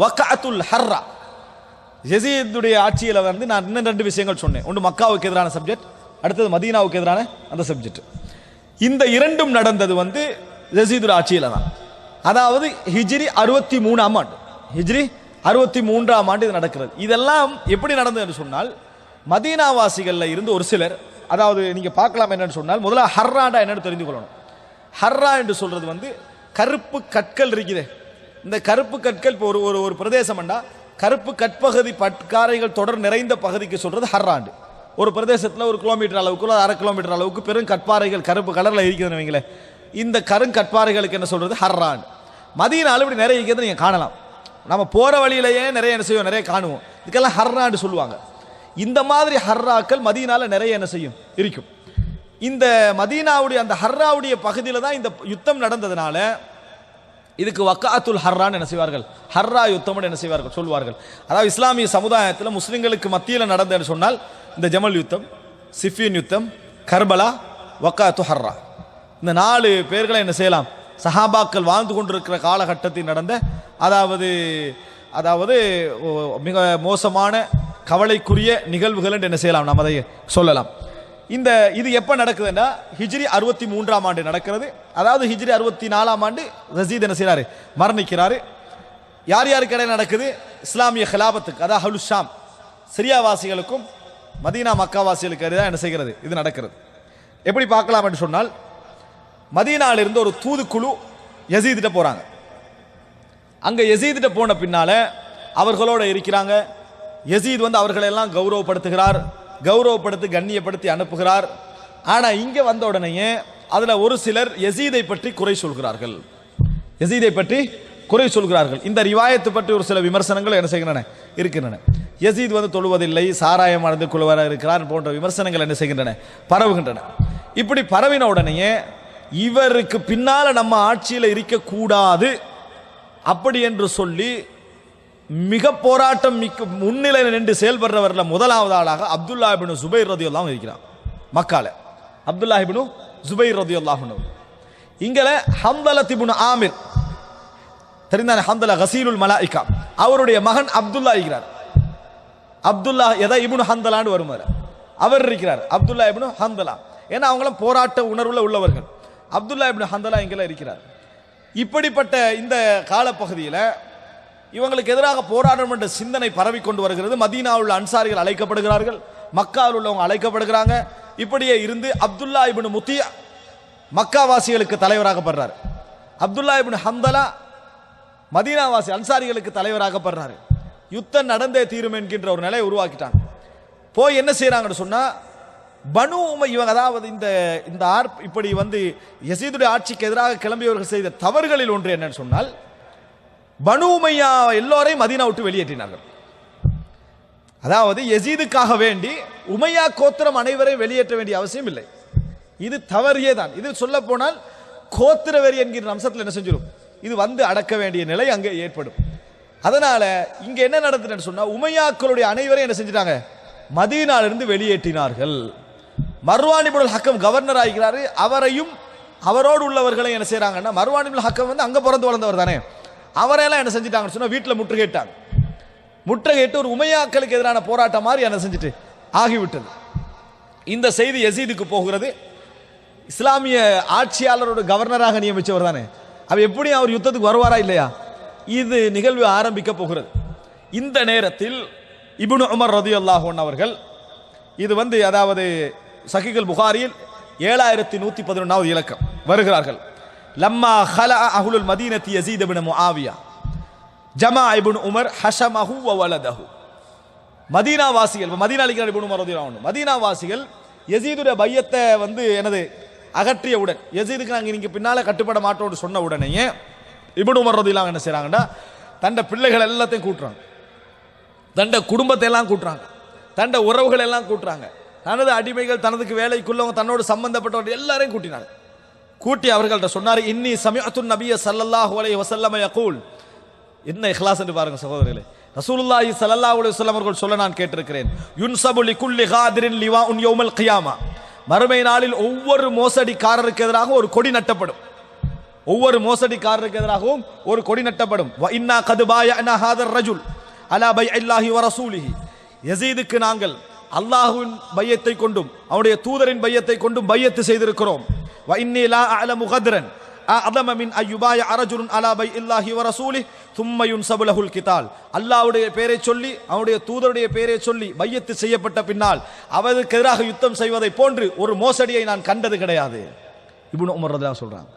வக்அத்துல் ஹர்ரா, யஸீதுடைய ஆட்சியில் வந்து நான் இன்னும் 2 விஷயங்கள் சொன்னேன். ஒன்று மக்காவுக்கு எதிரான சப்ஜெக்ட், அடுத்தது மதீனாவுக்கு எதிரான அந்த சப்ஜெக்ட். இந்த 2ம் நடந்தது வந்து யஸீதுடைய ஆட்சியில் தான். அதாவது ஹிஜ்ரி 63ஆம் ஆண்டு, ஹிஜ்ரி 63ஆம் ஆண்டு இது நடக்கிறது. இதெல்லாம் எப்படி நடந்தது என்று சொன்னால், மதீனாவாசிகளில் இருந்து ஒரு சிலர், அதாவது நீங்க பார்க்கலாம் என்னன்னு சொன்னால், முதல்ல ஹர்ராண்டா என்னன்னு தெரிந்து கொள்ளணும். ஹர்ரா என்று சொல்றது வந்து கருப்பு கற்கள் இருக்குது. இந்த கருப்பு கற்கள் இப்போ ஒரு பிரதேசம் என்றா கருப்பு கற்பகுதி பட்காரைகள் தொடர் நிறைந்த பகுதிக்கு சொல்றது ஹர்ராண்டு. ஒரு பிரதேசத்தில் 1 கிலோமீட்டர் அளவுக்கு 1/2 கிலோமீட்டர் அளவுக்கு பெரும் கற்பாறைகள் கருப்பு கலர்ல இருக்குதுன்னு வைங்களேன், இந்த கற்பாறைகளுக்கு என்ன சொல்றது ஹர்ராண்டு. மதீனால இப்படி நிறைய இருக்கிறது நீங்க காணலாம். நம்ம போற வழியிலேயே நிறைய என்ன செய்வோம், நிறைய காணுவோம். இதுக்கெல்லாம் ஹர்ராண்டு சொல்லுவாங்க. இந்த மாதிரி ஹர்ராக்கள் மதீனால நிறைய என்ன செய்யும் இருக்கும். இந்த மதீனாவுடைய அந்த ஹர்ராவுடைய பகுதியில் தான் இந்த யுத்தம் நடந்ததுனால இதுக்கு வக்அத்துல் ஹர்ரான்னு என்ன செய்வார்கள், ஹர்ரா யுத்தம் என்ன செய்வார்கள் சொல்வார்கள். அதாவது இஸ்லாமிய சமுதாயத்தில் முஸ்லிம்களுக்கு மத்தியில் நடந்தன்னு சொன்னால் இந்த ஜமல் யுத்தம், சிஃபியன் யுத்தம், கர்பலா, வக்அத்து ஹர்ரா, இந்த 4 பேர்களை என்ன செய்யலாம், சஹாபாக்கள் வாழ்ந்து கொண்டிருக்கிற காலகட்டத்தில் நடந்த அதாவது மிக மோசமான கவலைக்குரிய நிகழ்வுகள் என்று என்ன செய்யலாம், நாம் அதை சொல்லலாம். இது எப்ப நடக்குதுன்னா ஹிஜ்ரி 63ஆம் ஆண்டு நடக்கிறது. அதாவது ஹிஜ்ரி 64ஆம் ஆண்டு யஸீத் என்ன செய்றாரு, மரணிக்கிறாரு. யார் யாருக்கு இடையில நடக்குது, இஸ்லாமிய ஹிலாபத்துக்கு, அதாவது அஹ்லுஷ் ஷாம் சிரியாவாசிகளுக்கும் மதீனா மக்காவாசிகளுக்கு இடையே என்ன செய்கிறது, இது நடக்கிறது. எப்படி பார்க்கலாம் என்று சொன்னால், மதீனால இருந்து ஒரு தூதுக்குழு யஸீதிட்ட போறாங்க. அங்க யஸீதிட்ட போன பின்னால அவர்களோட இருக்கிறாங்க. யஸீத் வந்து அவர்களை எல்லாம் கௌரவப்படுத்துகிறார், கௌரவப்படுத்தி கண்ணியப்படுத்தி அனுப்புகிறார். ஆனா இங்க வந்த உடனே அதுல ஒரு சிலர் யஸீதை பற்றி குறை சொல்கிறார்கள், யஸீதை பற்றி குறை சொல்கிறார்கள். இந்த ரிவாயத்து பற்றி ஒரு சில விமர்சனங்கள் என்ன செய்கின்றன இருக்கின்றன. யஸீத் வந்து தொழுவதில்லை, சாராயம் அடைந்து கொள்வர இருக்கிறார் போன்ற விமர்சனங்கள் என்ன செய்கின்றன, பரவுகின்றன. இப்படி பரவின உடனே இவருக்கு பின்னால நம்ம ஆட்சியில் இருக்கக்கூடாது அப்படி என்று சொல்லி மிக போராட்டம் மிக்க முன்னிலையில் நின்று செயல்படுறவர்ல முதலாவது ஆளாக அப்துல்லா இப்னு ஜுபைர் ரலியல்லாஹு இருக்கிறார். மக்கால அப்துல்லா இப்னு ஜுபைர் ரலியல்லாஹு அன்ஹு. இங்கல ஹம்தலா இப்னு ஆமிர் தெரிந்தானே, ஹம்தலா கஸீலுல் மலாயிகா, அவருடைய மகன் அப்துல்லா இருக்கிறார். அப்துல்லா எதா இப்னு ஹந்தலான்னு வருமாறு அவர் இருக்கிறார், அப்துல்லா இப்னு ஹந்தலா. ஏன்னா அவங்களும் போராட்ட உணர்வுல உள்ளவர்கள். அப்துல்லா இப்னு ஹந்தலா இங்கல இருக்கிறார். இப்படிப்பட்ட இந்த காலப்பகுதியில் இவங்களுக்கு எதிராக போராட்டம் என்ற சிந்தனை பரவி கொண்டு வருகிறது. மதீனாவில் உள்ள அன்சாரிகள் அழைக்கப்படுகிறார்கள், மக்காவில் உள்ளவங்க அழைக்கப்படுகிறாங்க. இப்படியே இருந்து அப்துல்லா இப்னு முத்தியா மக்காவாசிகளுக்கு தலைவராகப்படுறார். அப்துல்லா இப்னு ஹந்தலா மதீனாவாசி அன்சாரிகளுக்கு தலைவராகப்படுறாரு. யுத்தம் நடந்தே தீரும் என்கின்ற ஒரு நிலையை உருவாக்கிட்டாங்க. போய் என்ன செய்யறாங்கன்னு சொன்னா, பனு உமையா, அதாவது இந்த இப்படி வந்து யஸீதுடைய ஆட்சிக்கு எதிராக கிளம்பியவர்கள் செய்த தவறுகளில் ஒன்று என்னன்னு சொன்னால், பனு உமையா எல்லோரையும் மதீனா விட்டு வெளியேற்றினார்கள். அதாவது யஸீதுக்காக வேண்டி உமையா கோத்திரம் அனைவரையும் வெளியேற்ற வேண்டிய அவசியம் இல்லை. இது தவறியே தான். இது சொல்ல போனால் கோத்திர வெறி என்கிற அம்சத்தில் என்ன செஞ்சிடும், இது வந்து அடக்க வேண்டிய நிலை அங்கே ஏற்படும். அதனால இங்க என்ன நடந்ததுன்னு சொன்னா, உமையாக்களுடைய அனைவரையும் என்ன செஞ்சிட்டாங்க, மதீனாவிலிருந்து வெளியேற்றினார்கள். மர்வான் இப்னுல் ஹக்கம் கவர்னர் ஆகிறாரு. அவரையும் அவரோடு உள்ளவர்களை என்ன செய்யறாங்கன்னா, மர்வான் இப்னுல் ஹக்கம் வந்து அங்க பிறந்து வளர்ந்தவர் தானே, அவரையெல்லாம் என்ன செஞ்சிட்டாங்கன்னு சொன்னா வீட்டில் முற்றுகையிட்டாங்க. முற்றுகையிட்டு ஒரு உமையாக்களுக்கு எதிரான போராட்டம் மாதிரி என்ன செஞ்சுட்டு ஆகிவிட்டது. இந்த செய்தி யஸீதுக்கு போகிறது. இஸ்லாமிய ஆட்சியாளரோட கவர்னராக நியமிச்சவர் தானே, அவர் எப்படி அவர் யுத்தத்துக்கு வருவாரா இல்லையா, இது நிகழ்வு ஆரம்பிக்க போகிறது. இந்த நேரத்தில் இப்னு உமர் ரலியல்லாஹு அன்ஹு அவர்கள், இது வந்து அதாவது சஹீஹுல் புகாரியில் 7111வது இலக்கம் வருகிறார்கள். லம்மா ஹலா அஹ்லுல் மதீனத்தி யஸீத் இப்னு முஆவியா ஜமா இப்னு உமர் ஹஷமஹு வ வலதஹு. மதீனாவாசிகள், மதீனால இருக்கிற இப்னு உமர் ரலியல்லாஹு அன்ஹு, மதீனாவாசிகள் யஸீதுடைய பையத்தை வந்து எனது அகற்றியவுடன், யஸீதுக்கு நாங்கள் இன்னைக்கு பின்னால கட்டுப்பட மாட்டோம்னு சொன்ன உடனேயே இப்னு உமர் ரலியல்லாஹு என்ன செய்றாங்கன்னா, தண்ட பிள்ளைகள் எல்லாத்தையும் கூட்டுறாங்க, தண்ட குடும்பத்தை எல்லாம் கூட்டுறாங்க, தண்ட உறவுகள் எல்லாம் கூட்டுறாங்க, தனது அடிமைகள், தனதுக்கு வேலைக்குள்ளவங்க, தன்னோடு சம்பந்தப்பட்டவர்கள் எல்லாரையும் கூட்டினாங்க. கூட்டி அவர்கள்ட்ட சொன்னார், இன்னி சமிஅத்து நபிய ஸல்லல்லாஹு அலைஹி வஸல்லம் யகூல். என்ன இஹ்லாஸ் என்று பாருங்க சகோதரர்களே, ரசூலுல்லாஹி ஸல்லல்லாஹு அலைஹி வஸல்லம் அவர்கள் சொல்ல நான் கேட்டிருக்கிறேன், யுன்சபு லிகுல்லி காதிரின் லிவாஉன் யௌமல் கியாமா, மறுமை நாளில் ஒவ்வொரு மோசடிக்காரருக்கு எதிராக ஒரு கொடி நட்டப்படும், ஒவ்வொரு மோசடிக்காரருக்கு எதிராகவும் ஒரு கொடி நட்டப்படும். வ இன்னா கத் பாயஅனா ஹாதர் ரஜுல் அலா பைஇல்லாஹி வ ரசூலிஹி, யஸீதுக்கு நாங்கள் அல்லாஹ்வின் பையத்தை கொண்டும் அவருடைய தூதரின் பையத்தை கொண்டும் பையத்து செய்திருக்கிறோம். வ இன்னி லா அஅலமு கத்ரன் அஅதம மின் அய்யுபாய ரஜுலுன் அலா பைஇல்லாஹி வ ரசூலிஹி தும்ம யுன்ஸபு லஹுல் கிதால், அல்லாஹ்வுடைய பெயரை சொல்லி அவருடைய தூதருடைய பெயரை சொல்லி பையத்து செய்யப்பட்ட பின்னால் அவருக்கு எதிராக யுத்தம் செய்வதை போன்று ஒரு மோசடியை நான் கண்டது கிடையாது. இப்னு உமர் ரலியல்லாஹு சொல்றாங்க,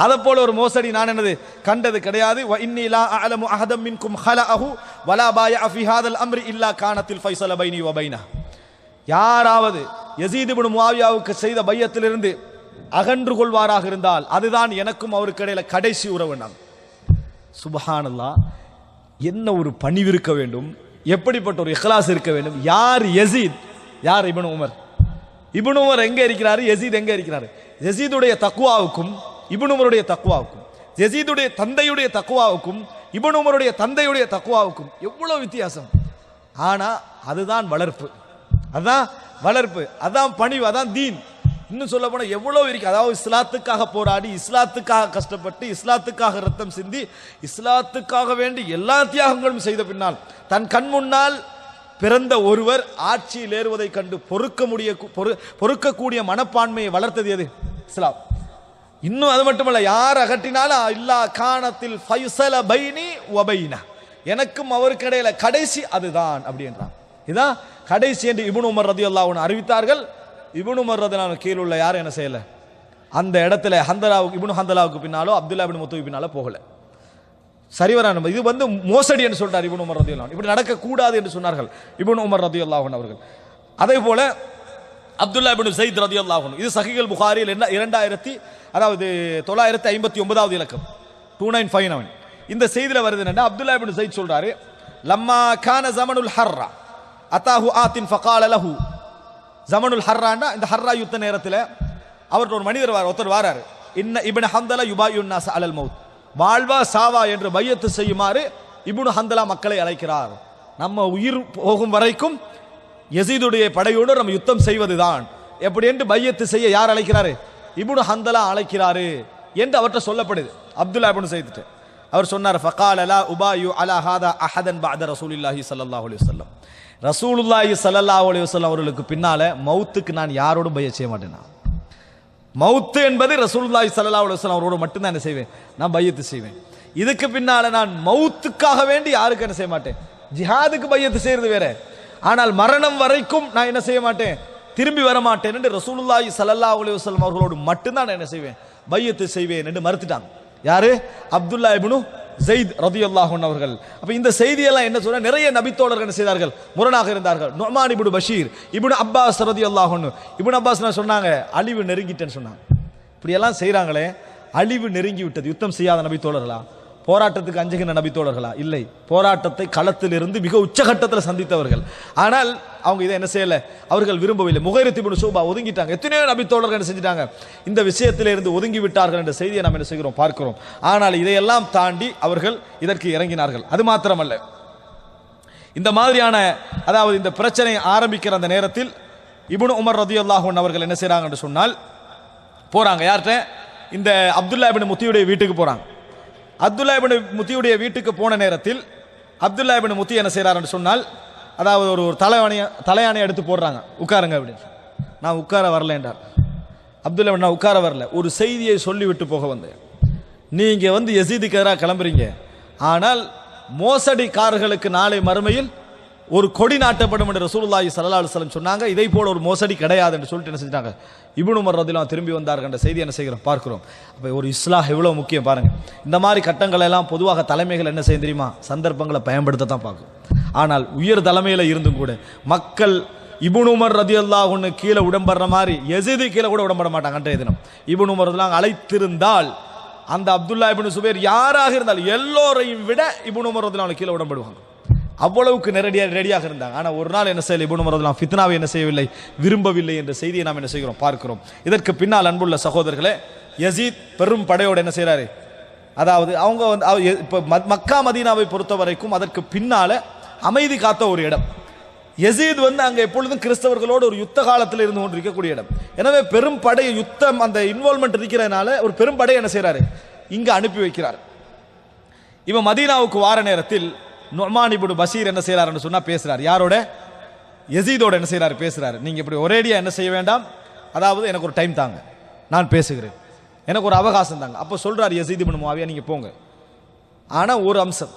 அதை போல ஒரு மோசடி நான் என்னது கண்டது கிடையாது. வ இன்னி லா அஅலமு அஹதம் மின்கும் ஹலஅஹு வலா பாயஅ ஃபீ ஹாதல் அம்ரி இல்லா கானத்தில் ஃபைஸல பைனி வ பைனஹு, யாராவது யஸீத் இப்னு முஆவியாவுக்கு செய்த பையத்திலிருந்து அகன்று கொள்வாராக இருந்தால் அதுதான் எனக்கும் அவருக்கு இடையில கடைசி உறவு. சுப்ஹானல்லாஹ், என்ன ஒரு பணிவு இருக்க வேண்டும், எப்படிப்பட்ட ஒரு இஹ்லாஸ் இருக்க வேண்டும். யார் யஸீத், யார் இப்னு உமர். இப்னு உமர் எங்க இருக்கிறாரு, யஸீத் எங்க இருக்கிறாரு. யஸீதுடைய தக்வாவுக்கும் இப்னு உமருடைய தக்வாவுக்கும், யஸீதுடைய தந்தையுடைய தக்வாவுக்கும் இப்னு உமருடைய தந்தையுடைய தக்வாவுக்கும் எவ்வளவு வித்தியாசம். ஆனா அதுதான் வளர்ப்பு, அதான் வளர்ப்பு, அதான் பணிவு, அதான் தீன். இன்னும் சொல்ல போனா எவ்வளவு இருக்கு. அதாவது இஸ்லாத்துக்காக போராடி, இஸ்லாத்துக்காக கஷ்டப்பட்டு, இஸ்லாத்துக்காக ரத்தம் சிந்தி, இஸ்லாத்துக்காக வேண்டி எல்லா தியாகங்களும் செய்த பின்னால் தன் கண் முன்னால் பிறந்த ஒருவர் ஆட்சியில் ஏறுவதை கண்டு பொறுக்கக்கூடிய மனப்பான்மையை வளர்த்தது எது? இஸ்லாம். இன்னும் அது மட்டுமல்ல, யார் அகற்றினாலும் இல்லா கானத்தில் ஃபைஸல பைனி வ பைனஹு, எனக்கும் அவருக்கு இடையில கடைசி அதுதான் அப்படின்றான். இதான் கடைசி என்று இப்னு உமர் ரலியல்லாஹு அன்ஹு அறிவித்தார்கள். இப்னு உமர் ரலியல்லாஹு அன்ஹு கீழ உள்ள யாரும் என்ன செய்யல, அந்த இடத்துல ஹந்தலாவுக்கு இப்னு ஹந்தலாவுக்கு பின்னாலோ அப்துல்லா இப்னு முத்தூப் பின்னாலோ போகல. சரிவரான இது மோசடி என்று சொல்றார் இப்னு உமர் ரலியல்லாஹு அன்ஹு. இப்படி நடக்க கூடாது என்று சொன்னார்கள் இப்னு உமர் ரலியல்லாஹு அன்ஹு அவர்கள். அதே போல அப்துல்லா இப்னு ஸைத் ரலியல்லாஹு அன்ஹு, இது சஹீஹுல் புகாரியில் 2959வது இலக்கம் 2959. இந்த செய்தியில வருது என்னன்னா, அப்துல்லா இப்னு ஸைத் சொல்றாரு, லம்மா கான ஜமனுல் ஹர்ரா அதாஹு ஆத்தின் ஃபகால லஹு. ஜமனுல் ஹர்ரான்னா இந்த ஹர்ரா யுத்த நேரத்தில் அவர்கிட்ட ஒரு மனிதர் ஒருத்தர் வாராரு. இன்ன இப்னு ஹந்தலா யுபாயுன் நாஸ் அலல் மௌத், வாழ்வா சாவா என்று பையத்து செய்யுமாறு இப்னு ஹந்தலா மக்களை அழைக்கிறார். நம்ம உயிர் போகும் வரைக்கும் யஸீதுடைய படையோடு நம்ம யுத்தம் செய்வதுதான் எப்படி என்று பையத்து செய்ய யார் அழைக்கிறாரு? இப்னு ஹந்தலா அழைக்கிறாரு என்று அவர்கிட்ட சொல்லப்படுது. அப்துல்லா இப்னு ஸைத் அவர் சொன்னார், ஃபகால லா உபாயு அலா ஹாதா அஹதன் பஅத ரசூலில்லாஹி ஸல்லல்லாஹு அலைஹி வஸல்லம், ரசூலுல்லாஹி ஸல்லல்லாஹு அலைஹி வஸல்லம் அவர்களுக்கு பின்னால மௌத்துக்கு நான் யாரோடும் பையத் செய்ய மாட்டேன். மௌத்து என்பது ரசூலுல்லாஹி ஸல்லல்லாஹு அலைஹி வஸல்லம் அவரோடு மட்டும்தான் என்ன செய்வேன், நான் பையத்து செய்வேன். இதுக்கு பின்னால நான் மௌத்துக்காக வேண்டி யாருக்கு என்ன செய்ய மாட்டேன். ஜிஹாதுக்கு பையத்து செய்யறது வேற, ஆனால் மரணம் வரைக்கும் நான் என்ன செய்ய மாட்டேன், திரும்பி வர மாட்டேன் என்று ரசூலுல்லாஹி ஸல்லல்லாஹு அலைஹி வஸல்லம் அவர்களோடு மட்டும்தான் நான் என்ன செய்வேன், பையத்து செய்வேன் என்று மறுத்துட்டாங்க. யாரு? அப்துல்லா இப்னு ஸைத் ரலியல்லாஹு அன்ஹு அவர்கள். அப்ப இந்த செய்தியெல்லாம் என்ன சொல்ற, நிறைய நபித்தோழர்கள் என்ன செய்தார்கள், முரணாக இருந்தார்கள். நுஅமான் இப்னு பஷீர், இப்னு அப்பாஸ் ரலியல்லாஹு அன்ஹு, இப்னு அப்பாஸ் சொன்னாங்க அழிவு நெருங்கிட்டேன்னு சொன்னாங்க. இப்படி எல்லாம் செய்றாங்களே, அழிவு நெருங்கி விட்டது. யுத்தம் செய்யாத நபித்தோழர்களா, போராட்டத்துக்கு அஞ்சுகின்ற நபித்தோழர்களா? இல்லை, போராட்டத்தை களத்தில் இருந்து மிக உச்சகட்டத்தில் சந்தித்தவர்கள். ஆனால் அவங்க இதை என்ன செய்யல, அவர்கள் விரும்பவில்லை. முகைரத் இப்னு ஷூபா ஒதுங்கிட்டாங்க. எத்தனையோ நபித்தோழர்கள் என்ன செஞ்சிட்டாங்க, இந்த விஷயத்திலே இருந்து ஒதுங்கி விட்டார்கள் என்ற செய்தியை நாம் என்ன செய்கிறோம், பார்க்கிறோம். ஆனால் இதையெல்லாம் தாண்டி அவர்கள் இதற்கு இறங்கினார்கள். அது மாத்திரமல்ல, இந்த மாதிரியான அதாவது இந்த பிரச்சனை ஆரம்பிக்கிற அந்த நேரத்தில் இப்னு உமர் ரலியல்லாஹு அன்ஹு அவர்கள் என்ன செய்றாங்க என்று சொன்னால், போறாங்க யார்கிட்ட, இந்த அப்துல்லா இப்னு முத்தியுடைய வீட்டுக்கு போறாங்க. அப்துல்லா இப்னு முத்தியுடைய வீட்டுக்கு போன நேரத்தில் அப்துல்லா இப்னு முத்தி என்ன செய்யறாருன்னு சொன்னால், அதாவது ஒரு தலையாணையை எடுத்து போடுறாங்க, உட்காருங்க அப்படின்னு. நான் உட்கார வரல என்றார். அப்துல்லா நான் உட்கார வரல, ஒரு செய்தியை சொல்லிவிட்டு போக வந்தேன். நீங்க யஸீதுக்கு எதிராக கிளம்புறீங்க, ஆனால் மோசடிக்காரர்களுக்கு நாளை மறுமையில் ஒரு கொடி நாட்டப்படும் என்று ரசூலுல்லாஹி ஸல்லல்லாஹு அலைஹி வஸல்லம் சொன்னாங்க. இதை போல ஒரு மோசடி கிடையாது என்று சொல்லிட்டு என்ன செஞ்சாங்க, இப்னு உமர் ரலியல்லாஹு திரும்பி வந்தார்கள் என்ற செய்தி என்ன செய்கிறோம், பார்க்கிறோம். அப்போ ஒரு இஸ்லாஹ் எவ்வளவு முக்கியம் பாருங்க. இந்த மாதிரி கட்டங்கள் எல்லாம் பொதுவாக தலைமைகள் என்ன செய்ய தெரியுமா, சந்தர்ப்பங்களை பயன்படுத்தத்தான் பார்க்கும். ஆனால் உயர் தலைமையில இருந்தும் கூட மக்கள் இப்னு உமர் ரலியல்லாஹு அன்ஹு கீழே உடம்படுற மாதிரி யஸீது கீழே கூட உடம்பட மாட்டாங்க. அன்றைய தினம் இப்னு உமர் ரலியல்லாஹு அழைத்திருந்தால் அந்த அப்துல்லா இப்னு சுபைர் யாராக இருந்தாலும் எல்லோரையும் விட இப்னு உமர் ரலியல்லாஹு அன்ஹு கீழே உடம்படுவாங்க. அவ்வளவுக்கு ரெடியாக இருந்தாங்க. ஆனால் ஒரு நாள் என்ன செய்யல, இப்னு உமர் ரலியல்லாஹு ஃபித்னாவை என்ன செய்யவில்லை, விரும்பவில்லை என்ற செய்தியை நாம் என்ன செய்கிறோம், பார்க்கிறோம். இதற்கு பின்னால் அன்புள்ள சகோதரர்களே, யஸீத் பெரும் படையோடு என்ன செய்யறாரு, அதாவது அவங்க இப்போ மக்கா மதீனாவை பொறுத்த வரைக்கும் அதற்கு பின்னால அமைதி காத்த ஒரு இடம். யஸீத் அங்கே எப்பொழுதும் கிறிஸ்தவர்களோடு ஒரு யுத்த காலத்தில் இருந்து கொண்டு இருக்கக்கூடிய இடம். எனவே பெரும் படை யுத்தம் அந்த இன்வால்மெண்ட் இருக்கிறதுனால ஒரு பெரும் படை என்ன செய்யறாரு, இங்கு அனுப்பி வைக்கிறார். இவன் மதீனாவுக்கு வார நேரத்தில் நுஅமான் இப்னு பஷீர் என்ன செய்யறாருன்னு சொன்னா பேசுறார். யாரோட? யசீதோட என்ன செய்யறாரு? பேசுறாரு. நீங்க இப்படி ஒரேடியா என்ன செய்ய வேண்டாம், அதாவது எனக்கு ஒரு டைம் தாங்க, நான் பேசுகிறேன், எனக்கு ஒரு அவகாசம் தாங்க. அப்போ சொல்றாரு யசீத் இப்னு முஆவியா, நீங்க போங்க, ஆனா ஒரு அம்சம்,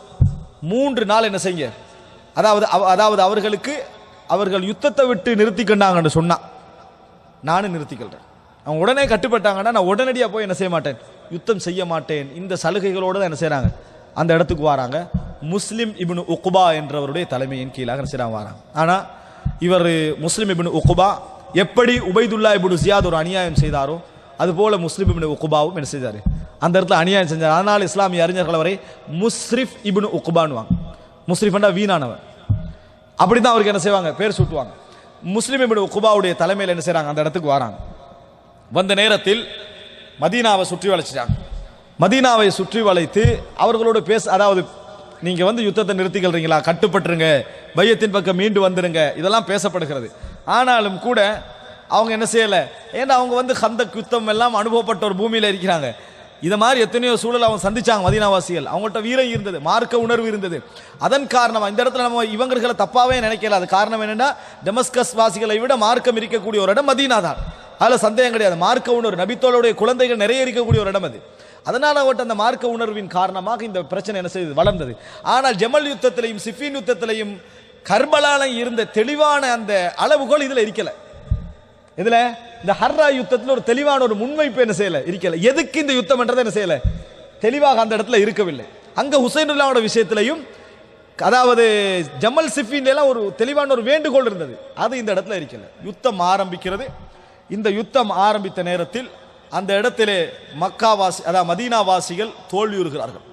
3 நாள் என்ன செய்யுங்க, அதாவது அவர்களுக்கு அவர்கள் யுத்தத்தை விட்டு நிறுத்திக்கிட்டாங்கன்னு சொன்னா நானும் நிறுத்திக்கிறேன். அவங்க உடனே கட்டுப்பட்டாங்கன்னா நான் உடனடியாக போய் என்ன செய்ய மாட்டேன், யுத்தம் செய்ய மாட்டேன். இந்த சலுகைகளோடு தான் என்ன செய்யறாங்க, அந்த இடத்துக்கு வராங்க. முஸ்லிம் இப்னு உக்பா என்றவருடைய தலைமையின் கீழாக என்ன செய்யறாங்க, வராங்க. ஆனா இவர் முஸ்லிம் இப்னு உக்பா எப்படி உபைதுல்லா இப்னு ஜியாத் ஒரு அநியாயம் செய்தாரோ அதுபோல முஸ்லிம் இப்னு உக்பாவும் என்ன செய்தாரு, அந்த இடத்துல அநியாயம் செஞ்சார். அதனால் இஸ்லாமிய அறிஞர்கள் அவரை முஸ்ரிஃப் இப்னு உக்பான்வாங்க. முஸ்ரிஃப்னா வீணானவன், அப்படிதான் அவருக்கு என்ன செய்வாங்க, பேர் சூட்டுவாங்க. முஸ்லிம் இப்னு உக்பாவுடைய தலைமையில் என்ன செய்றாங்க, அந்த இடத்துக்கு வராங்க. வந்த நேரத்தில் மதீனாவை சுற்றி வளைச்சிட்டாங்க. மதீனாவை சுற்றி வளைத்து அவர்களோடு அதாவது நீங்க வந்து யுத்தத்தை நிறுத்திக்கிறீங்களா, கட்டுப்பட்டுருங்க, பையத்தின் பக்கம் மீண்டு வந்துருங்க, இதெல்லாம் பேசப்படுகிறது. ஆனாலும் கூட அவங்க என்ன செய்யல, ஏன்னா அவங்க வந்து கந்தக் யுத்தம் எல்லாம் அனுபவப்பட்ட ஒரு பூமியில இருக்கிறாங்க. இதை மாதிரி எத்தனையோ சூழல் அவங்க சந்திச்சாங்க. மதீனாவாசிகள் அவங்கள்ட்ட வீரம் இருந்தது, மார்க்க உணர்வு இருந்தது. அதன் காரணமா இந்த இடத்துல நம்ம இவங்களை தப்பாவே நினைக்கல. அது காரணம் என்னன்னா, டெமஸ்கஸ் வாசிகளை விட மார்க்கம் இருக்கக்கூடிய ஒரு இடம் மதீனா தான், அதுல சந்தேகம் கிடையாது. மார்க்க உணர்வு, நபித்தோளுடைய குழந்தைகள் நிறைய இருக்கக்கூடிய ஒரு இடம் அது. அதனால அவட்ட அந்த மார்க்க உணர்வின் காரணமாக இந்த பிரச்சனை என்ன செய்து வளர்ந்தது. ஆனால் ஜமல் யுத்தத்திலையும் சிஃபின் யுத்தத்திலையும் கர்பலாலையும் இருந்த தெளிவான அந்த அளவுகோல் இதுல இருக்கல. இதுல இந்த ஹர்ரா யுத்தத்தில் ஒரு தெளிவான ஒரு முன்வைப்பு என்ன செய்யல, இருக்கல. எதுக்கு இந்த யுத்தம் என்றதை என்ன செய்யல, தெளிவாக அந்த இடத்துல இருக்கவில்லை. அங்க ஹுசைனுல்லாவோட விஷயத்திலையும் அதாவது ஜமல் சிஃபின் எல்லாம் ஒரு தெளிவான ஒரு வேண்டுகோள் இருந்தது, அது இந்த இடத்துல இருக்கல. யுத்தம் ஆரம்பிக்கிறது. இந்த யுத்தம் ஆரம்பித்த நேரத்தில் அந்த இடத்திலே மக்காவாசி அதாவது மதீனாவாசிகள் தோல்வியுறுகிறார்கள்.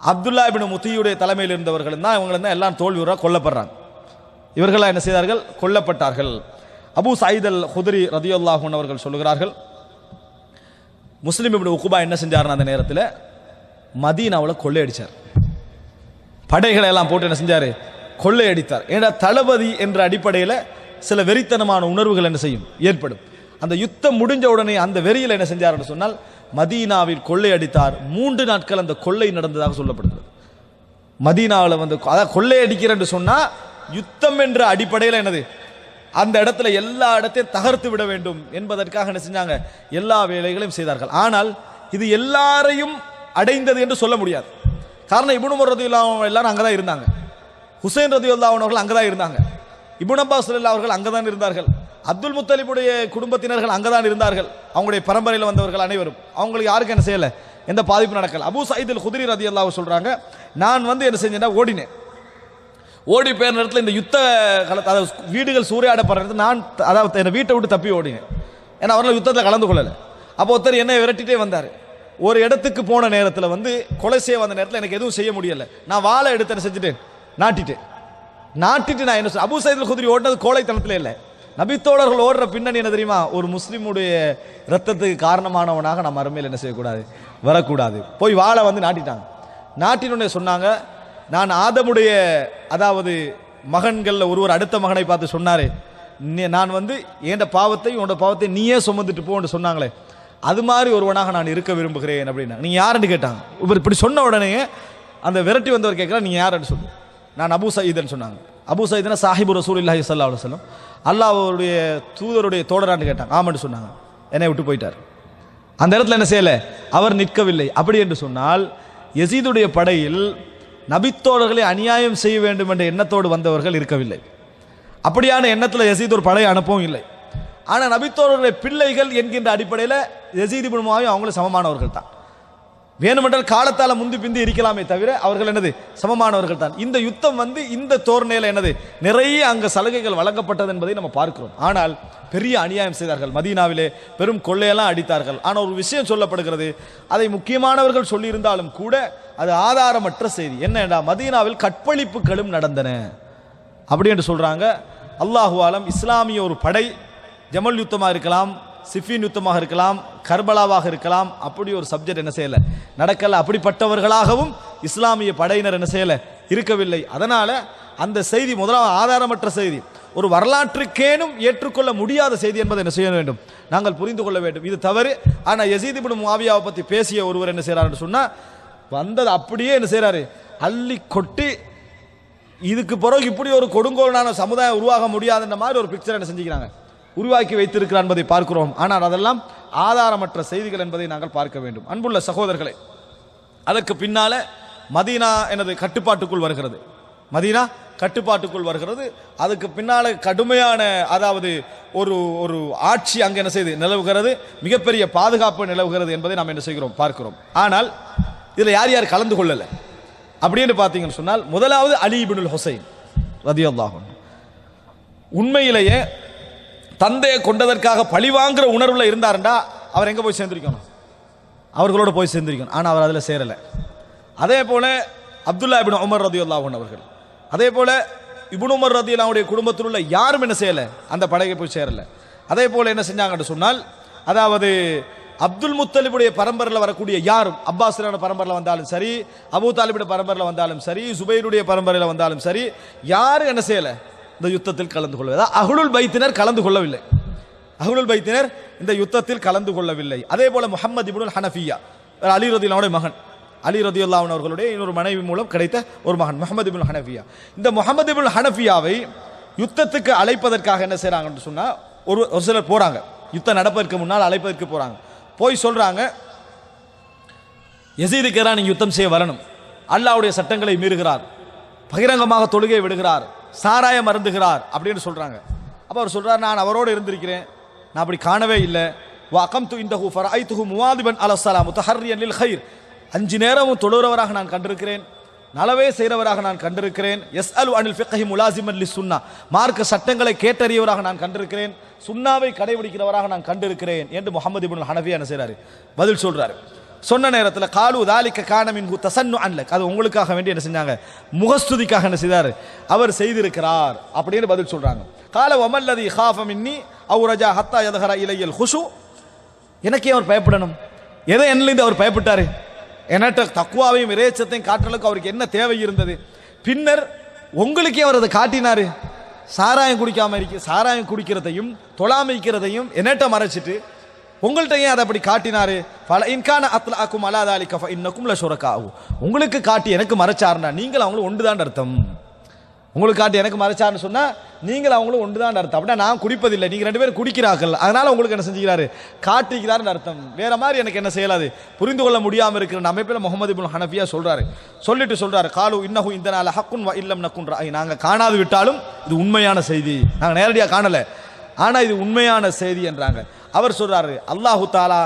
அப்துல்லா இப்னு முத்தியுடைய தலைமையில் இருந்தவர்கள் தான் இவங்க தான் எல்லாம் தோல்வியுற கொல்லப்படுறாங்க. இவர்களாம் என்ன செய்தார்கள், கொல்லப்பட்டார்கள். அபூ சயீத் அல் குத்ரி ரலியல்லாஹு அன்ஹு அவர்கள் சொல்லுகிறார்கள், முஸ்லிம் இப்னு உக்பா என்ன செஞ்சாருன்னா அந்த நேரத்தில் மதீனாவில் கொள்ளையடிச்சார். படைகளை எல்லாம் போட்டு என்ன செஞ்சாரு, கொள்ளையடித்தார். ஏன்னா தளபதி என்ற அடிப்படையில் சில வெறித்தனமான உணர்வுகள் என்ன செய்யும், ஏற்படும். அந்த யுத்தம் முடிஞ்ச உடனே அந்த வெறியில் என்ன செஞ்சார் என்று சொன்னால் மதீனாவில் கொள்ளையடித்தார். 3 நாட்கள் அந்த கொள்ளை நடந்ததாக சொல்லப்படுகிறது. மதீனாவில் வந்து அதாவது கொள்ளையடிக்கிற என்று சொன்னா யுத்தம் என்ற அடிப்படையில் என்னது, அந்த இடத்துல எல்லா இடத்தையும் தகர்த்து விட வேண்டும் என்பதற்காக என்ன செஞ்சாங்க, எல்லா வேலைகளையும் செய்தார்கள். ஆனால் இது எல்லாரையும் அடைந்தது என்று சொல்ல முடியாது. காரணம் இப்னு உமர் ரலியல்லாஹு அன்ஹு எல்லாரும் அங்கதான் இருந்தாங்க, ஹுசைன் ரலியல்லாஹு அன்ஹு அவர்கள் அங்கதான் இருந்தாங்க, இப்னு அப்பாஸ் ரலியல்லாஹு அவர்கள் அங்கதான் இருந்தார்கள், அப்துல் முத்தலிபுடைய குடும்பத்தினர்கள் அங்கதான் இருந்தார்கள், அவங்களுடைய பரம்பரையில் வந்தவர்கள் அனைவரும். அவங்களுக்கு யாருக்கு என்ன செய்யல, எந்த பாதிப்பு நடக்கல. அபூ சயீத் அல் குத்ரி ரலியல்லாஹு சொல்றாங்க, நான் வந்து என்ன செஞ்சேன்னா ஓடினேன். ஓடி போய் நேரத்தில் இந்த யுத்த காலத்தை அதாவது வீடுகள் சூறையாடப்படுறது, நான் அதாவது என் வீட்டை விட்டு தப்பி ஓடினேன். ஏன்னா அவர்கள் யுத்தத்தில் கலந்து கொள்ளலை. அப்போ ஒருத்தர் என்னை விரட்டிட்டே வந்தார். ஒரு இடத்துக்கு போன நேரத்தில் வந்து கொலை செய்ய வந்த நேரத்தில் எனக்கு எதுவும் செய்ய முடியல. நான் வாழை எடுத்து என்ன செஞ்சுட்டேன், நாட்டிட்டு நான் என்ன அபூ சயீத் அல் குத்ரி ஓடினது கோழைத்தனத்தில் இல்லை. நபித்தோழர்கள் ஓடுற பின்னணி என்ன தெரியுமா, ஒரு முஸ்லிமுடைய ரத்தத்துக்கு காரணமானவனாக நம்ம அருமையில் என்ன செய்யக்கூடாது, வரக்கூடாது. போய் வாழை வந்து நாட்டிட்டாங்க. நாட்டினுடைய சொன்னாங்க, நான் ஆதமுடைய அதாவது மகன்களில் ஒருவர் அடுத்த மகனை பார்த்து சொன்னாரே, நான் வந்து என் பாவத்தை உன்னோட பாவத்தை நீயே சுமந்துட்டு போன்னு சொன்னாங்களே, அது மாதிரி ஒருவனாக நான் இருக்க விரும்புகிறேன் அப்படின்னா. நீங்க யாருன்னு கேட்டாங்க. இவர் இப்படி சொன்ன உடனே அந்த விரட்டி வந்தவர் கேட்கிறார், நீங்க யாருன்னு சொல்லு. நான் அபூ சயீத்னு சொன்னாங்க. அபூ சயீத்னா சாஹிபு ரசூலுல்லாஹி ஸல்லல்லாஹு அலைஹி வஸல்லம், அல்லாஹ்வுடைய தூதருடைய தோழரான்னு கேட்டாங்க. ஆமான்னு சொன்னாங்க. என்னை விட்டு போயிட்டார். அந்த இடத்துல என்ன செய்யல, அவர் நிற்கவில்லை. அப்படி என்று சொன்னால் யசீதுடைய படையில் நபித்தோழர்களை அநியாயம் செய்ய வேண்டும் என்ற எண்ணத்தோடு வந்தவர்கள் இருக்கவில்லை. அப்படியான எண்ணத்தில் யசீத் ஒரு படையை அனுப்பவும் இல்லை. ஆனால் நபித்தோழர்களுடைய பிள்ளைகள் என்கின்ற அடிப்படையில் யசீத் இப்னு முஆவியா அவங்களும் சமமானவர்கள் தான். வேணுமென்றால் காலத்தால் முந்தி பிந்தி இருக்கலாமே தவிர அவர்கள் என்னது, சமமானவர்கள் தான். இந்த யுத்தம் வந்து இந்த தோரணையில் என்னது, நிறைய அங்கே சலுகைகள் வழங்கப்பட்டது என்பதை நம்ம பார்க்கிறோம். ஆனால் பெரிய அநியாயம் செய்தார்கள். மதீனாவிலே பெரும் கொள்ளையெல்லாம் அடித்தார்கள். ஆனால் ஒரு விஷயம் சொல்லப்படுகிறது, அதை முக்கியமானவர்கள் சொல்லியிருந்தாலும் கூட அது ஆதாரமற்ற செய்தி. என்னடா, மதீனாவில் கற்பழிப்புகளும் நடந்தன அப்படி என்று சொல்றாங்க. அல்லாஹு ஆலம், இஸ்லாமிய ஒரு படை ஜமல் யுத்தமாக இருக்கலாம், சிஃபின் யுத்தமாக இருக்கலாம், கர்பலாவாக இருக்கலாம், அப்படி ஒரு சப்ஜெக்ட் என்ன செய்யல, நடக்கல. அப்படிப்பட்டவர்களாகவும் இஸ்லாமிய படையினர் என்ன செய்யல, இருக்கவில்லை. அதனால அந்த செய்தி முதலாவது ஆதாரமற்ற செய்தி. ஒரு வரலாற்றுக்கேனும் ஏற்றுக்கொள்ள முடியாத செய்தி என்பதை என்ன செய்ய வேண்டும், நாங்கள் புரிந்து கொள்ள வேண்டும். இது தவறு. ஆனால் யசீத் இப்னு முஆவியாவை பற்றி பேசிய ஒருவர் என்ன செய்யறாருன்னு சொன்னா, வந்தது அப்படியே என்ன செய்யறாரு, அள்ளி கொட்டி இதுக்கு பிறகு இப்படி ஒரு கொடுங்கோலான சமுதாயம் உருவாக முடியாதுன்ற மாதிரி ஒரு பிக்சர் என்ன செஞ்சுக்கிறாங்க, உருவாக்கி வைத்திருக்கிறார் என்பதை பார்க்கிறோம். ஆனால் அதெல்லாம் ஆதாரமற்ற செய்திகள் என்பதை நாங்கள் பார்க்க வேண்டும். அன்புள்ள சகோதரர்களே, அதற்கு பின்னால மதீனா எனது கட்டுப்பாட்டுக்குள் வருகிறது. மதீனா கட்டுப்பாட்டுக்குள் வருகிறது. அதுக்கு பின்னால கடுமையான அதாவது ஒரு ஒரு ஆட்சி அங்கே என்ன செய்து நிலவுகிறது, மிகப்பெரிய பாதுகாப்பு நிலவுகிறது என்பதை நாம் என்ன செய்கிறோம் பார்க்கிறோம். ஆனால் இதில் யார் யார் கலந்து கொள்ளலை அப்படின்னு பார்த்தீங்கன்னு சொன்னால், முதலாவது அலி இப்னுல் ஹுசைன் ரலியல்லாஹு அன்ஹு. உண்மையிலேயே தந்தையை கொண்டதற்காக பழிவாங்குற உணர்வுல இருந்தாருண்டா அவர் எங்க போய் சேர்ந்திருக்கணும், அவர்களோட போய் சேர்ந்திருக்கணும். ஆனால் அவர் அதில் சேரலை. அதே போல அப்துல்லா இப்னு உமர் ரலியல்லாஹு அன்ஹு அவர்கள், அதே போல இப்னு உமர் ரலியல்லாஹுடைய குடும்பத்தில் உள்ள யாரும் என்ன செய்யலை, அந்த படையை போய் சேரலை. அதே போல என்ன செஞ்சாங்கன்னு சொன்னால், அதாவது அப்துல் முத்தலிபுடைய பரம்பரையில் வரக்கூடிய யாரும், அப்பாஸ்ரான பரம்பரையில் வந்தாலும் சரி, அபூ தாலிபுடைய பரம்பரையில் வந்தாலும் சரி, சுபைருடைய பரம்பரையில் வந்தாலும் சரி, யாரும் என்ன செய்யலை, இந்த யுத்தத்தில் கலந்து கொள்ளவில்லை. அஹ்லுல் பைத்தினர் கலந்து கொள்ளவில்லை. அஹ்லுல் பைத்தினர் இந்த யுத்தத்தில் கலந்து கொள்ளவில்லை. அதே போல முஹம்மது இப்னுல் ஹனஃபியா, அலி ரலியல்லாஹுடைய மகன், அலி ரலியல்லாஹு அன்ஹு அவர்களுடைய இன்னொரு மனைவி மூலம் கிடைத்த ஒரு மகன் முஹம்மது இப்னுல் ஹனஃபியா. இந்த முஹம்மது இப்னுல் ஹனஃபியாவை யுத்தத்துக்கு அழைப்பதற்காக என்ன செய்றாங்கன்னு சொன்னா, ஒரு சிலர் போறாங்க, யுத்தம் நடப்பதற்கு முன்னால் அழைப்பதற்கு போறாங்க. போய் சொல்றாங்க, யசீதுக்கு எதிராக நீங்க யுத்தம் செய்ய வரணும், அல்லாஹ்வுடைய சட்டங்களை மீறுகிறார், பகிரங்கமாக தொழுகை விடுகிறார், சாராயம் அருந்துகிறார் அப்படின்னு சொல்றாங்க. அப்ப அவர் சொல்றார், நான் அவரோடு இருந்திருக்கிறேன், நான் அப்படி காணவே இல்லை. வஅகம்து இன்தஹு ஃபரஐதுஹு முவாதிபன் அலஸ்ஸலாம் முத்தஹர்ரியன் லில் கைர், 5 நேரமும் தொழுகிறவராக நான் கண்டிருக்கிறேன், நலவே செய்கிறவராக நான் கண்டிருக்கிறேன். யஸ்அலு அனில் ஃபிக்ஹி முலாசிமன் லிஸ்ஸுன்னா, மார்க்க சட்டங்களை கேட்டறியவராக நான் கண்டிருக்கிறேன், சுன்னாவை கடைபிடிக்கிறவராக நான் கண்டிருக்கிறேன் என்று முஹம்மது இப்னுல் ஹனஃபியா என்ன செய்றாரு, பதில் சொல்றாரு. சொன்ன நேரத்தில் காலு தாலிக கான மின்ஹு தஸன்னுஅன் லக், அது உங்களுக்காக வேண்டி என்ன செஞ்சாங்க, முகஸ்துதிக்காக என்ன செய்தார், அவர் செய்திருக்கிறார் அப்படின்னு பதில் சொல்றாங்க. கால வமல்லதி காஃப மின்னி அவ் ரஜா ஹத்தா யத்ஹர இலையல் குஷு, எனக்கே அவர் பயப்படணும், எதை என்னிலிருந்து அவர் பயப்பட்டாரு, என்கிட்ட தக்குவாவையும் இறைச்சத்தையும் காட்டுறதுக்கு அவருக்கு என்ன தேவை இருந்தது, பின்னர் உங்களுக்கே அவர் அதை காட்டினாரு. சாராயம் குடிக்காம சாராயம் குடிக்கிறதையும் தொழாமைக்கிறதையும் என்னட்ட மறைச்சிட்டு உங்கள்கிட்ட ஏன் அதை அப்படி காட்டினாரு. பல இன்கான அத்லஅக்கும் அலா தாலிக ஃபஇன்னகும் லஷுரகாஉ, உங்களுக்கு காட்டி எனக்கு மறைச்சாருன்னா நீங்கள் அவங்களும் ஒன்றுதான் அர்த்தம். உங்களுக்கு காட்டி எனக்கு மறைச்சாருன்னு சொன்னா நீங்கள் அவங்களும் ஒன்றுதான் அர்த்தம். அப்படின்னா நான் குடிப்பதில்லை, நீங்க 2 பேரும் குடிக்கிறார்கள், அதனால உங்களுக்கு என்ன செஞ்சுக்கிறாரு, காட்டிக்கிறாருன்னு அர்த்தம். வேற மாதிரி எனக்கு என்ன செய்யலாது, புரிந்து கொள்ள முடியாம இருக்கிற அமைப்பில் முஹம்மது இப்னு ஹனஃபியா சொல்றாரு. சொல்லிட்டு சொல்றாரு, காலு இன்னஹு இந்தனா லஹக்குன் வ இல்லம் நகுன் ரஅய், நாங்க காணாது விட்டாலும் இது உண்மையான செய்தி, நாங்க நேரடியாக காணல, ஆனா இது உண்மையான செய்தி என்றாங்க. அவர் சொல்றாரு, அல்லாஹு தாலா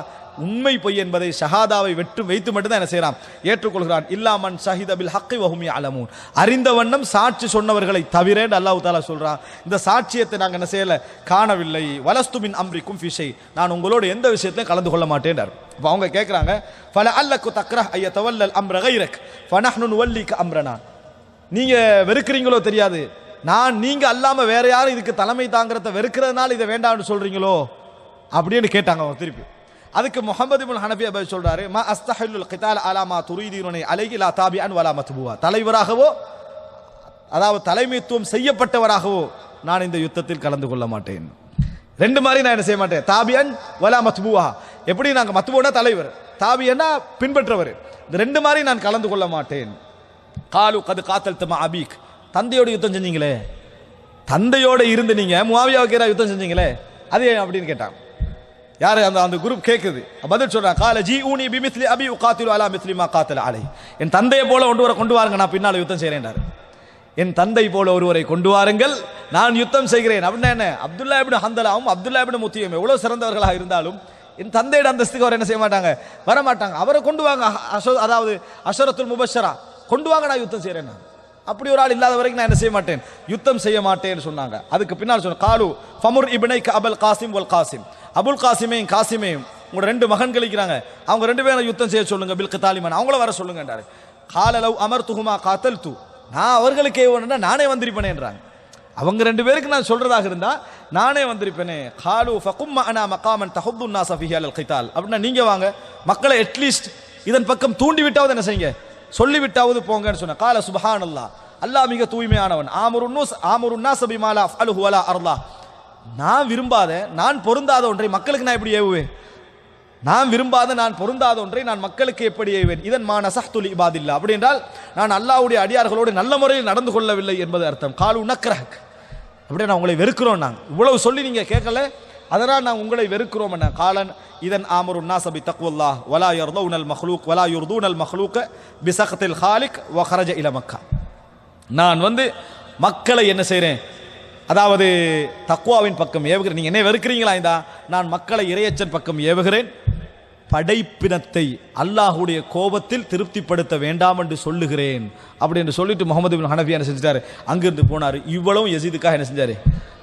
உண்மை பொய் என்பதை ஷஹாதாவை வைத்து மட்டும்தான் என்ன செய்யறான், ஏற்றுக்கொள்கிறான். இல்லாமன் ஷஹித பில் ஹக்கி வஹும் யஅலமூன், அறிந்த வண்ணம் சாட்சி சொன்னவர்களை தவிர அல்லாஹ் தஆலா சொல்றான், இந்த சாட்சியத்தை நாங்கள் என்ன செய்யல, காணவில்லை. வலஸ்து மின் அம்ரிக்கும் ஃபீ ஷை, நான் உங்களோட எந்த விஷயத்திலையும் கலந்து கொள்ள மாட்டேன்றார். அப்ப அவங்க கேட்கறாங்க, ஃபல அல்லக்கு தக்ரஹ் அய்யதவல்லல் அம்ர கைரக் ஃபனஹ்னு நுவல்லிக அம்ரனா, நீங்க வெறுக்கிறீங்களோ தெரியாது, நீங்க அல்லாம வேற யாரும் இதுக்கு தலைமை தாங்கிறத வெறுக்கிறதுனால இதை வேண்டாம்னு சொல்றீங்களோ அப்படின்னு கேட்டாங்க அவங்க திருப்பி. அதுக்கு முஹம்மது இப்னு ஹனஃபியா பதில் சொல்றாரு, மா அஸ்தஹில்லுல் கிதால் அலா மா துரீதூனி அலைஹி லா தாபிஅன் வலா மத்பூவா, தலைவராகவோ அதாவது தலைமைத்துவம் செய்யப்பட்டவராகவோ நான் இந்த யுத்தத்தில் கலந்து கொள்ள மாட்டேன். 2 மாதிரி நான் என்ன செய்ய மாட்டேன், தாபிஅன் வலா மத்பூவா, எப்படி நாங்க மத்பூனா தலைவர், தாபியன்னா பின்பற்றவர், இந்த 2 மாதிரி நான் கலந்து கொள்ள மாட்டேன். காலு கது காத்தல் தமா அபீக், தந்தையோட யுத்தம் செஞ்சீங்களே, தந்தையோட இருந்து நீங்க முஆவியாவுக்கு எதிராக யுத்தம் செஞ்சீங்களே அது அப்படின்னு கேட்டாங்க. யாரு அந்த குரூப் கேட்குது. பதில் சொல்றாங்க, கால ஜி ஊனி பிமித்லி அபி உகாத்திலு அலா மித்லி மா காத்தல அலை, என் தந்தையை போல கொண்டு வாருங்க, நான் பின்னால யுத்தம் செய்கிறேன். என் தந்தை போல ஒருவரை கொண்டு வாருங்கள், நான் யுத்தம் செய்கிறேன். அப்படின்னா என்ன, அப்துல்லா இப்னு ஹந்தலாவும் அப்துல்லா இப்னு முத்தியும் எவ்வளவு சிறந்தவர்களாக இருந்தாலும் என் தந்தையோட அந்தஸ்துக்கு அவர் என்ன செய்ய மாட்டாங்க, வர மாட்டாங்க. அவரை கொண்டு வாங்க, அதாவது அஷரத்துல் முபஷரா கொண்டு வாங்க, நான் யுத்தம் செய்கிறேன். அப்படி ஒரு ஆள் இல்லாத வரைக்கும் நான் என்ன செய்ய மாட்டேன், யுத்தம் செய்ய மாட்டேன்னு சொன்னாங்க. அதுக்கு பின்னால் சொன்ன காலு ஃபமுர் இப்னைக அபுல் காசிம் வல் காசிம், அபுல் காசிமையும் காசிமையும் உங்களோட 2 மகன்கள் இருக்கிறாங்க, அவங்க 2 பேரும் யுத்தம் செய்ய சொல்லுங்க, பில் கிதாலிமன் அவங்கள வர சொல்லுங்க என்றாரு. கால லவ் அமர்துஹுமா காத்தல்து, நான் அவர்களுக்கு ஏவனா நானே வந்திருப்பேனேன்றாங்க. அவங்க 2 பேருக்கு நான் சொல்றதாக இருந்தா நானே வந்திருப்பேனே. காலு ஃபகும் அனா மகாமன் தஹுது நாஸ ஃபீஹி அல் கிதால், அப்படின்னா நீங்க வாங்க, மக்களை அட்லீஸ்ட் இதன் பக்கம் தூண்டி விட்டாவது என்ன செய்யுங்க, சொல்லிவிட்டாவது போங்கன்னு சொன்ன. கால சுப்ஹானல்லாஹ், அல்லாஹ் மிக தூய்மையானவன். ஆமுருன்னாஸ் பிமா லா அஃஅலுஹு வலா அர்லா. நான் விரும்பாத, நான் பொருந்தாத ஒன்றை மக்களுக்கு நான் எப்படி ஏவுவேன்? நான் விரும்பாத, நான் பொருந்தாத ஒன்றை நான் மக்களுக்கு எப்படி ஏவுவேன்? இதன் மா நஸஹ்து லி இபாதில்லா. அப்படி என்றால் நான் அல்லாஹ்வுடைய அடியார்களோடு நல்ல முறையில் நடந்து கொள்ளவில்லை என்பது அர்த்தம். காலு நக்ரஹக், அப்படியே நான் உங்களை வெறுக்கிறோம். நாங்கள் இவ்வளவு சொல்லி நீங்க கேட்கல, அதனால் நான் உங்களை வெறுக்கிறோம். என்ன காலன் இதன் ஆமருன்னாஸ் பி தக்வல்லாஹ் வலா யர்தூனல் மக்லூக் வலா யுர்தூனல் மக்லூக பி சக்தில் ஹாலிக் வ ஹரஜ இல மக்கா. நான் மக்களை என்ன செய்கிறேன், அதாவது தக்வாவின் பக்கம் ஏவுகிறேன். நீங்கள் என்ன வெறுக்கிறீங்களா? இந்தா நான் மக்களை இறையச்சன் பக்கம் ஏவுகிறேன். படைப்பினத்தை அல்லாஹுடைய கோபத்தில் திருப்திப்படுத்த வேண்டாம் என்று சொல்லுகிறேன் அப்படி என்று சொல்லிட்டு முகமது இப்னு ஹனஃபி என்ன செஞ்சாரு, அங்கிருந்து போனார். இவ்வளவும் யசீதுக்காக என்ன செஞ்சாரு,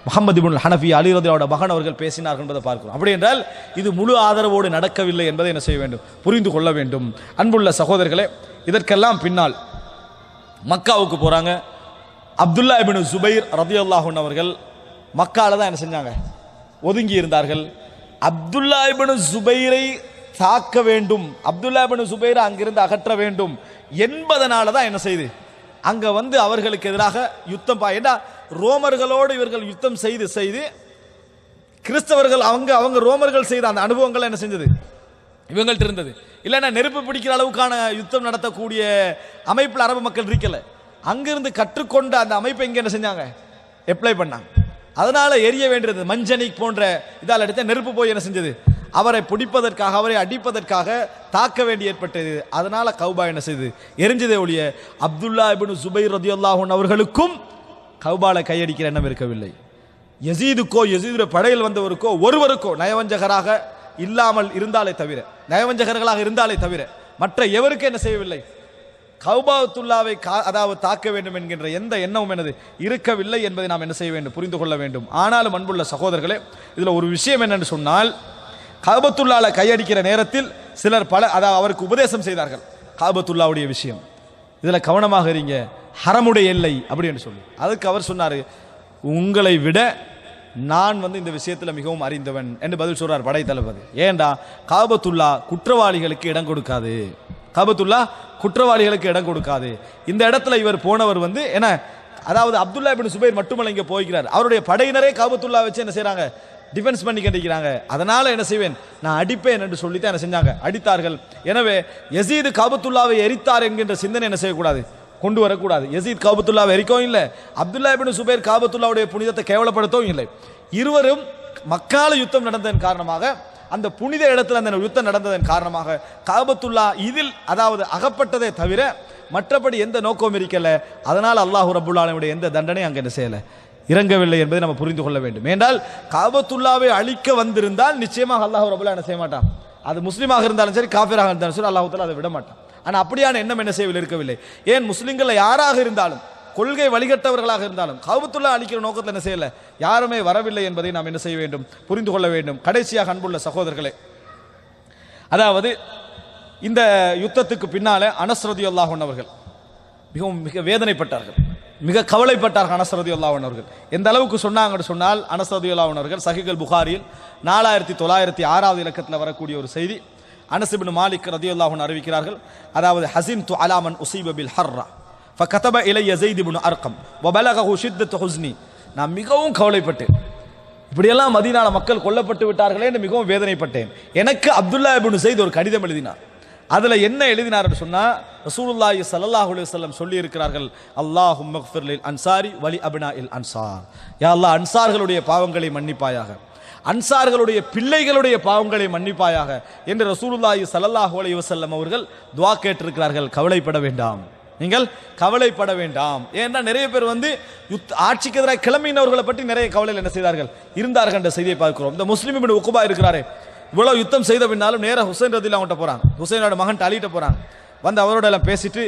முகமது இப்னு ஹனஃபி அலி ரலியல்லாஹு மகன் அவர்கள் பேசினார்கள் என்பதை பார்க்கிறோம். அப்படி என்றால் இது முழு ஆதரவோடு நடக்கவில்லை என்பதை என்ன செய்ய வேண்டும், புரிந்து கொள்ள வேண்டும். அன்புள்ள சகோதரர்களே, இதற்கெல்லாம் பின்னால் மக்காவுக்கு போறாங்க. அப்துல்லா இப்னு சுபைர் ரலியல்லாஹு அன்ஹு அவர்கள் மக்கால தான் என்ன செஞ்சாங்க, ஒதுங்கி இருந்தார்கள். அப்துல்லா இப்னு சுபைரை தாக்க வேண்டும், அப்துல்லா இப்னு சுபைரை அங்கிருந்து அகற்ற வேண்டும் என்பதனால தான் என்ன செய்து அங்க அவர்களுக்கு எதிராக யுத்தம். ஏன்னா ரோமர்களோடு இவர்கள் யுத்தம் செய்து செய்து கிறிஸ்தவர்கள் அவங்க ரோமர்கள் செய்த அந்த அனுபவங்கள் என்ன செஞ்சது, இவங்கள்ட்ட இருந்தது. இல்லைன்னா நெருப்பு பிடிக்கிற அளவுக்கான யுத்தம் நடத்தக்கூடிய அமைப்பில் அரபு மக்கள் இருக்கல. அங்கிருந்து கற்றுக்கொண்ட அந்த அமைப்பை இங்கே என்ன செஞ்சாங்க, அப்ளை பண்ணாங்க. அதனால எரிய வேண்டியது மஞ்சனிக் போன்ற இதால் எடுத்த நெருப்பு போய் என்ன செஞ்சது, அவரை பிடிப்பதற்காக, அவரை அடிப்பதற்காக தாக்க வேண்டி ஏற்பட்டது. அதனால கௌபா என்ன செய்து எரிஞ்சதே ஒழிய அப்துல்லா இப்னு சுபைர் ரலியல்லாஹு அன்ஹு அவர்களுக்கும் கௌபால கையடிக்கிற எண்ணம் இருக்கவில்லை. யசீதுக்கோ யசீதுடைய படையில் வந்தவருக்கோ ஒருவருக்கோ நயவஞ்சகராக இல்லாமல் இருந்தாலே தவிர, நயவஞ்சகர்களாக இருந்தாலே தவிர மற்ற எவருக்கு என்ன செய்யவில்லை, கௌபாத்துல்லாவை அதாவது தாக்க வேண்டும் என்கின்ற எந்த எண்ணமும் எனது இருக்கவில்லை என்பதை நாம் என்ன செய்ய வேண்டும், புரிந்து கொள்ள வேண்டும். ஆனாலும் அன்புள்ள சகோதரர்களே, இதில் ஒரு விஷயம் என்னென்று சொன்னால், காபத்துல்லால கையடிக்கிற நேரத்தில் சிலர் அதாவது அவருக்கு உபதேசம் செய்தார்கள். காபத்துல்லாவுடைய விஷயம் இதில் கவனமாக இருங்க, ஹரமுடைய எல்லை அப்படி என்று சொல்லி. அதுக்கு அவர் சொன்னார், உங்களை விட நான் இந்த விஷயத்தில் மிகவும் அறிந்தவன் என்று பதில் சொல்றார் படை தளபதி. ஏண்டா காபத்துல்லா குற்றவாளிகளுக்கு இடம் கொடுக்காது, காபத்துல்லா குற்றவாளிகளுக்கு இடம் கொடுக்காது. இந்த இடத்துல இவர் போனவர் என்ன, அதாவது அப்துல்லா இப்னு சுபைர் மட்டுமல்ல இங்கே போய்கிறார், அவருடைய படையினரே காபத்துல்லா வச்சு என்ன செய்யறாங்க, டிஃபென்ஸ் பண்ணி கண்டிக்கிறாங்க. அதனால என்ன செய்வேன், நான் அடிப்பேன் என்று சொல்லித்தான் என்ன செஞ்சாங்க, அடித்தார்கள். எனவே யசீது காபத்துல்லாவை எரித்தார் என்கின்ற சிந்தனை என்ன செய்யக்கூடாது, கொண்டு வரக்கூடாது. யசீத் காபத்துல்லாவை எரிக்கவும் இல்லை, அப்துல்லா இப்னு சுபைர் காபத்துல்லாவுடைய புனிதத்தை கேவலப்படுத்தவும் இல்லை. இருவரும் மக்கால யுத்தம் நடந்ததன் காரணமாக, அந்த புனித இடத்துல அந்த யுத்தம் நடந்ததன் காரணமாக காபத்துல்லா இதில் அதாவது அகப்பட்டதே தவிர மற்றபடி எந்த நோக்கமும் இருக்கல. அதனால் அல்லாஹ் ரப்புல் ஆலமீனுடைய எந்த தண்டனை அங்கே என்ன செய்யல, இறங்கவில்லை என்பதை நம்ம புரிந்து கொள்ள வேண்டும். என்றால் காபத்துல்லாவை அழிக்க வந்திருந்தால் நிச்சயமாக அல்லாஹ் ரப்புல் ஆலமீன் என்ன செய்ய மாட்டான், அது முஸ்லீமாக இருந்தாலும் சரி காஃபிராக இருந்தாலும் சரி அல்லாஹ் தஆலா அதை விட மாட்டான். ஆனால் அப்படியான எண்ணம் என்ன செய்யவில்லை, இருக்கவில்லை. ஏன் முஸ்லிம்கள் யாராக இருந்தாலும், கொள்கை வழிகட்டவர்களாக இருந்தாலும் காபத்துல்லா அழிக்கிற நோக்கத்தில் என்ன செய்யல, யாருமே வரவில்லை என்பதை நாம் என்ன செய்ய வேண்டும், புரிந்து கொள்ள வேண்டும். கடைசியாக அன்புள்ள சகோதரர்களே, அதாவது இந்த யுத்தத்துக்கு பின்னாலே அனஸ் ரலியல்லாஹு அன்ஹு அவர்கள் மிக வேதனைப்பட்டார்கள், மிக கவலைப்பட்டார்கள். அனஸ் ரலியல்லாஹு அன்ஹு அவர்கள் எந்த அளவுக்கு சொன்னாங்கன்னு சொன்னால், அனஸ் ரலியல்லாஹு அன்ஹு அவர்கள் சஹீஹுல் புகாரியில் 4906வது இலக்கத்தில் வரக்கூடிய ஒரு செய்தி, அனஸ் இப்னு மாலிக் ரலியல்லாஹு அன்ஹு அறிவிக்கிறார்கள். அதாவது ஹஸின்து அலா மன் உஸீப பில் ஹர்ரா ஃபகதப இலைய ஸைத் இப்னு அர்கம் வபலகஹு ஷித்தத்து ஹுஸ்னி. நான் மிகவும் கவலைப்பட்டேன், இப்படியெல்லாம் மதீனால மக்கள் கொல்லப்பட்டு விட்டார்களே என்று மிகவும் வேதனைப்பட்டேன். எனக்கு அப்துல்லா இப்னு ஸைத் ஒரு கடிதம் எழுதினார். அதுல என்ன எழுதினார் என்று சொன்னா, ரசூலுல்லாஹி ஸல்லல்லாஹு அலைஹி வஸல்லம் சொல்லி இருக்கிறார்கள், அல்லாஹும்ம ஃபிர் லில் அன்சாரி வலி அப்னாஇல் அன்சார். யா அல்லாஹ், அன்சார்களுடைய பாவங்களை மன்னிப்பாயாக, அன்சார்களுடைய பிள்ளைகளுடைய பாவங்களை மன்னிப்பாயாக என்று ரசூலுல்லாஹி ஸல்லல்லாஹு அலைஹி வஸல்லம் அவர்கள் துஆ கேட்டிருக்கிறார்கள். கவலைப்பட வேண்டாம், நீங்கள் கவலைப்பட வேண்டாம். ஏன்னா நிறைய பேர் ஆட்சிக்கு எதிராக கிளம்பினவர்களை பற்றி நிறைய கவலையில் என்ன செய்தார்கள், இருந்தார்கள் என்ற செய்தியை பார்க்கிறோம். இந்த முஸ்லிம் இப்னு உக்பா இருக்கிறாரே, இவ்வளவு யுத்தம் செய்த பின்னாலும் நேராக ஹுசைன் ரதியல்லாஹு அவன்கிட்ட போறாங்க, ஹுசைனோட மகன் அலிட்ட போறாங்க. அவரோட எல்லாம் பேசிட்டு,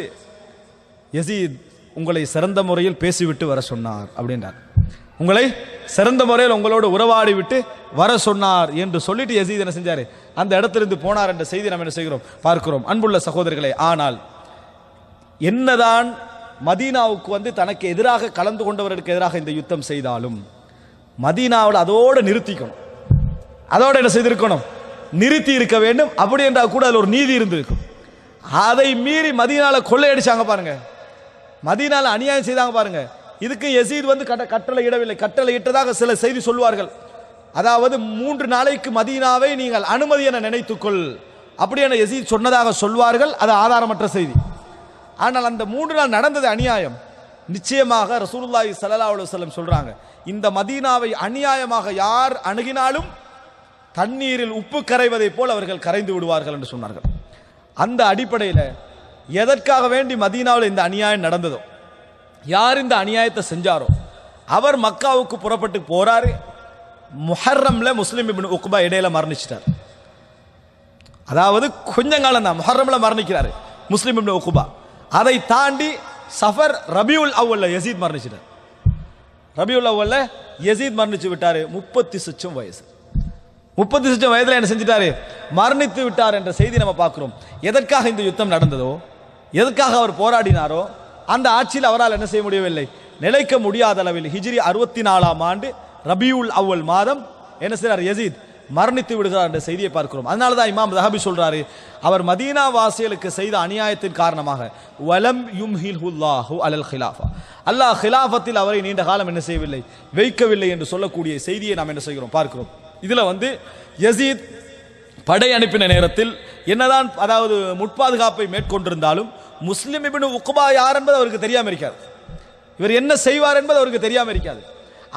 யசீத் உங்களை சிறந்த முறையில் பேசிவிட்டு வர சொன்னார் அப்படின்றார். உங்களை சிறந்த முறையில் உங்களோடு உறவாடி விட்டு வர சொன்னார் என்று சொல்லிட்டு யசீத் என்ன செஞ்சாரு, அந்த இடத்திலிருந்து போனார் என்ற செய்தி நாம் என்ன செய்கிறோம், பார்க்கிறோம். அன்புள்ள சகோதரர்களே, ஆனால் என்னதான் மதீனாவுக்கு தனக்கு எதிராக கலந்து கொண்டவர்களுக்கு எதிராக இந்த யுத்தம் செய்தாலும் மதீனாவில் அதோடு நிறுத்திக்கணும், அதோடு என்ன செய்திருக்கணும், நிறுத்தி இருக்க வேண்டும். அப்படி என்றால் கூட அதில் ஒரு நீதி இருந்திருக்கும். அதை மீறி மதீனால கொள்ளையடிச்சாங்க பாருங்க, மதீனால அநியாயம் செய்தாங்க பாருங்க. இதுக்கு யசீத் வந்து கட்டளை இடவில்லை. கட்டளை இட்டதாக சில செய்தி சொல்வார்கள். அதாவது 3 நாளைக்கு மதீனாவை நீங்கள் அனுமதி என நினைத்துக்கொள் அப்படி என யசீத் சொன்னதாக சொல்வார்கள். அது ஆதாரமற்ற செய்தி. ஆனால் அந்த 3 நாள் நடந்தது அநியாயம். நிச்சயமாக ரசூலுல்லாஹி ஸல்லல்லாஹு அலைஹி வஸல்லம் சொல்றாங்க, இந்த மதீனாவை அநியாயமாக யார் அணுகினாலும் தண்ணீரில் உப்பு கரைவதை போல் அவர்கள் கரைந்து விடுவார்கள் என்று சொன்னார்கள். அந்த அடிப்படையில் எதற்காக வேண்டி மதீனாவில் இந்த அநியாயம் நடந்ததோ, யார் இந்த அநியாயத்தை செஞ்சாரோ அவர் மக்காவுக்கு புறப்பட்டு போறாரு. முஹர்ரம்ல முஸ்லிம் இப்னு உக்பா இடையில மரணிச்சிட்டார். அதாவது கொஞ்ச காலம் தான் முஹர்ரம்ல மரணிக்கிறாரு முஸ்லிம் இப்னு உக்பா. அதை தாண்டி சஃபர் ரபியுல் அவ்வல்ல யசீத் மரணிச்சிட்டார். ரபியுல் அவ்வல்ல யசீத் மரணிச்சு விட்டாரு. 36 வயசு. 36 வயதுல என்ன செஞ்சிட்டாரு? மரணித்து விட்டார் என்ற செய்தி நம்ம பார்க்கிறோம். எதற்காக இந்த யுத்தம் நடந்ததோ, எதற்காக அவர் போராடினாரோ, அந்த ஆட்சியில் அவரால் என்ன செய்ய முடியவில்லை, நிலைக்க முடியாத அளவில் ஹிஜ்ரி 64ஆம் ஆண்டு ரபியுல் அவ்வல் மாதம் என்ன செய்றார்? யசீத் மரணித்து விடுகிறார் என்ற செய்தியை பார்க்கிறோம். அதனால தான் இமாம் தஹபி சொல்றாரு, அவர் மதீனா வாசிகளுக்கு செய்த அநியாயத்தின் காரணமாக வலம் யும்ஹில்ஹுல்லாஹு அலல் ஹிலாஃபா, அல்லாஹ் ஹிலாஃபத்தில் அவரை நீண்ட காலம் என்ன செய்யவில்லை, வைக்கவில்லை என்று சொல்லக்கூடிய செய்தியை நாம் என்ன செய்கிறோம், பார்க்கிறோம். இதுல வந்து யசீத் படை அனுப்பின நேரத்தில் என்னதான் அதாவது முற்பாதுகாப்பை மேற்கொண்டிருந்தாலும் முஸ்லிம் இப்னு உக்பா யார் என்பது அவருக்கு தெரியாம இருக்காது. இவர் என்ன செய்வார் என்பது அவருக்கு தெரியாம இருக்காது.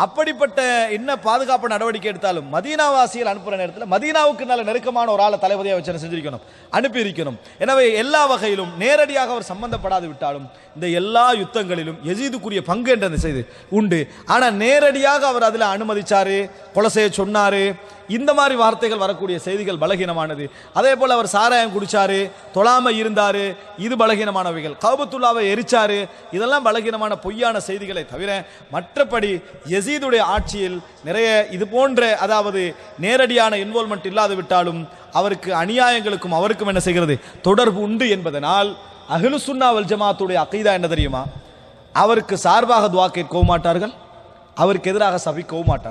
அப்படிப்பட்ட என்ன பாதுகாப்பு நடவடிக்கை எடுத்தாலும் மதீனாவாசிகள் அனுப்புற நேரத்தில் மதீனாவுக்கு நல்ல நெருக்கமான ஒரு ஆளை தளபதியாக வச்சு செஞ்சிருக்கணும், அனுப்பி இருக்கணும். எனவே எல்லா வகையிலும் நேரடியாக அவர் சம்பந்தப்படாது விட்டாலும் இந்த எல்லா யுத்தங்களிலும் யசீதுக்குரிய பங்கு என்ற செய்தி உண்டு. ஆனால் நேரடியாக அவர் அதில் அனுமதிச்சாரு, கொலை செய்ய சொன்னாரு, இந்த மாதிரி வார்த்தைகள் வரக்கூடிய செய்திகள் பலகீனமானது. அதே போல அவர் சாராயம் குடிச்சாரு, தொழாம இருந்தாரு, இது பலகீனமானவைகள். கஅபத்துல்லாவை எரிச்சாரு, இதெல்லாம் பலகீனமான பொய்யான செய்திகளை தவிர மற்றபடி யசீதுடைய ஆட்சியில் நிறைய இது போன்ற அதாவது நேரடியான இன்வால்மெண்ட் இல்லாது விட்டாலும் அவருக்கு அநியாயங்களுக்கும் அவருக்கும் என்ன செய்கிறது, தொடர்பு உண்டு என்பதனால் அஹ்லு சுன்னா வல் ஜமாத்துடைய அகீதா என்ன தெரியுமா, அவருக்கு சார்பாக துஆ கேட்கவும் மாட்டார்கள், அவருக்கு எதிராக சபிக்கவும் மாட்டார்கள்.